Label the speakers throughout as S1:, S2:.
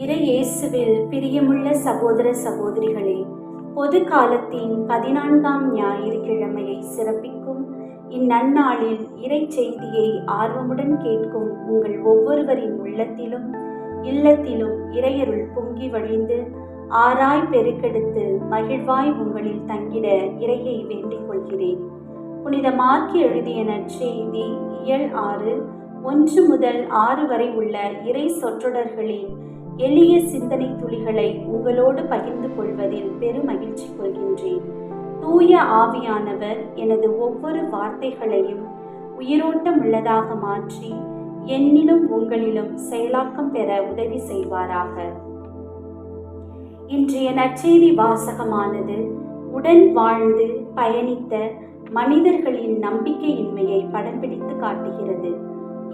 S1: இறை இயேசுவில் பிரியமுள்ள சகோதர சகோதரிகளே, பொது காலத்தின் 14ஆம் ஞாயிற்றுக்கிழமையை சிறப்பிக்கும் இந்நன்னாளில் இறை செய்தியை ஆர்வமுடன் கேட்கும் உங்கள் ஒவ்வொருவரின் உள்ளத்திலும் இல்லத்திலும் இறையருள் பொங்கி வழிந்து ஆராய் பெருக்கெடுத்து மகிழ்வாய் உங்களில் தங்கிட இறையை வேண்டிக் கொள்கிறேன். புனித மார்க்கு எழுதிய நற்செய்தி இயல் 6 1 முதல் 6 வரை உள்ள இறை சொற்றொடர்களின் எளிய சிந்தனை துளிகளை உங்களோடு பகிர்ந்து கொள்வதில் பெருமகிழ்ச்சி கொள்கின்றேன். தூய ஆவியானவர் எனது ஒவ்வொரு வார்த்தைகளையும் உயிரோட்டம் உள்ளதாக மாற்றி என்னிலும் உங்களிலும் செயலாக்கம் பெற உதவி செய்வாராக. இன்றைய நற்செய்தி வாசகமானது உடன் வாழ்ந்து பயணித்த மனிதர்களின் நம்பிக்கையின்மையை படம் பிடித்து காட்டுகிறது.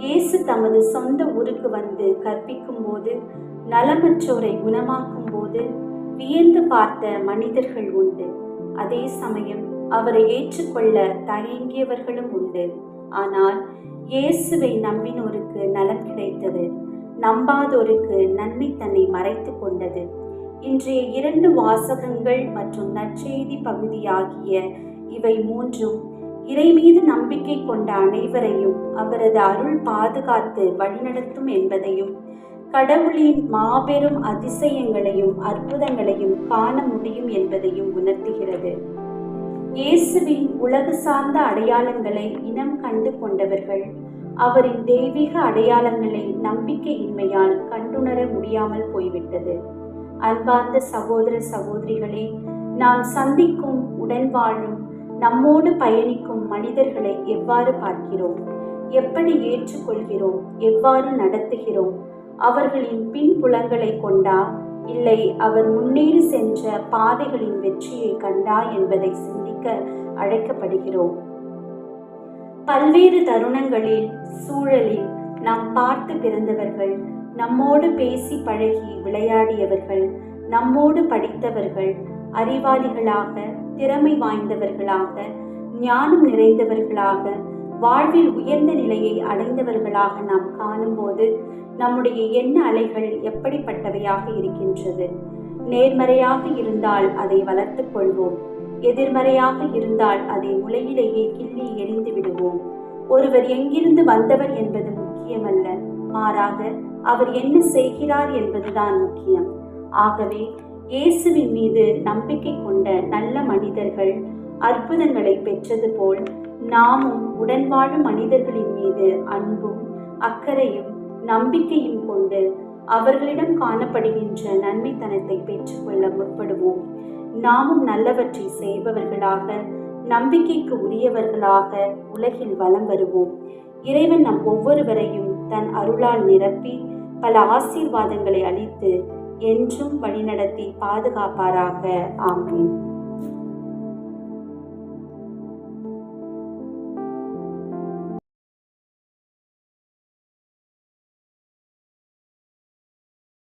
S1: இயேசு தமது சொந்த ஊருக்கு வந்து கற்பிக்கும் போது, நலமற்றோரை குணமாக்கும் போது வியந்து பார்த்த மனிதர்கள் உண்டு. அதே சமயம் அவரை ஏற்றுக்கொள்ள தயங்கியவர்களும் உண்டு. ஆனால் இயேசுவை நம்பினோருக்கு நலம் கிடைத்தது, நம்பாதோருக்கு நன்மை தன்னை மறைத்து கொண்டது. இன்றைய 2 வாசகங்கள் மற்றும் நற்செய்தி பகுதியாகிய இவை மூன்றும் இறை மீது நம்பிக்கை கொண்ட அனைவரையும் அவரது அருள் பாதுகாத்து வழிநடத்தும் என்பதையும், கடவுளின் மாபெரும் அதிசயங்களையும் அற்புதங்களையும் காண முடியும் என்பதையும் உணர்த்துகிறது. இயேசுவின் உலகு சார்ந்த அடையாளங்களை இனம் கண்டு கொண்டவர்கள் அவரின் தெய்வீக அடையாளங்களை நம்பிக்கையின்மையால் கண்டுணர முடியாமல் போய்விட்டது. அன்பார்ந்த சகோதர சகோதரிகளே, நாம் சந்திக்கும் உடன் வாழும் நம்மோடு பயணிக்கும் மனிதர்களை எவ்வாறு பார்க்கிறோம், எப்படி ஏற்றுக்கொள்கிறோம், எவ்வாறு நடத்துகிறோம்? அவர்களின் பின்புலங்களை கொண்டா, இல்லை அவர் முன்னேறி சென்ற பாதைகளின் வெற்றியை கண்டா என்பதை சிந்திக்க அழைக்கப்படுகிறோம். பல்வேறு தருணங்களில் சூழலில் நாம் பார்த்து பிறந்தவர்கள், நம்மோடு பேசி பழகி விளையாடியவர்கள், நம்மோடு படித்தவர்கள், அறிவாளிகளாக, திறமை வாய்ந்தவர்களாக, ஞானம் நிறைந்தவர்களாக, வாழ்வில் உயர்ந்த நிலையை அடைந்தவர்களாக நாம் காணும்போது நம்முடைய எண்ண அலைகள் எப்படிப்பட்டவையாக இருக்கின்றது? நேர்மறையாக இருந்தால் அதை வளர்த்து கொள்வோம், எதிர்மறையாக இருந்தால் அதை முளையிலேயே கிள்ளி எறிந்து விடுவோம். ஒருவர் எங்கிருந்து வந்தவர் என்பது முக்கியமல்ல, மாறாக அவர் என்ன செய்கிறார் என்பதுதான் முக்கியம். ஆகவே இயேசுவின் மீது நம்பிக்கை கொண்ட நல்ல மனிதர்கள் அற்புதங்களை பெற்றது போல் நாமும் உடன் வாழும் மனிதர்களின் மீது அன்பும் அக்கறையும் நம்பிக்கையும் கொண்டு அவர்களிடம் காணப்படுகின்ற நன்மைத்தனத்தை பெற்றுக்கொள்ள முற்படுவோம். நாமும் நல்லவற்றை செய்பவர்களாக, நம்பிக்கைக்கு உரியவர்களாக உலகில் வலம் வருவோம். இறைவன் நம் ஒவ்வொருவரையும் தன் அருளால் நிரப்பி பல ஆசீர்வாதங்களை அளித்து என்றும் வழிநடத்தி பாதுகாப்பாராக. ஆமென்.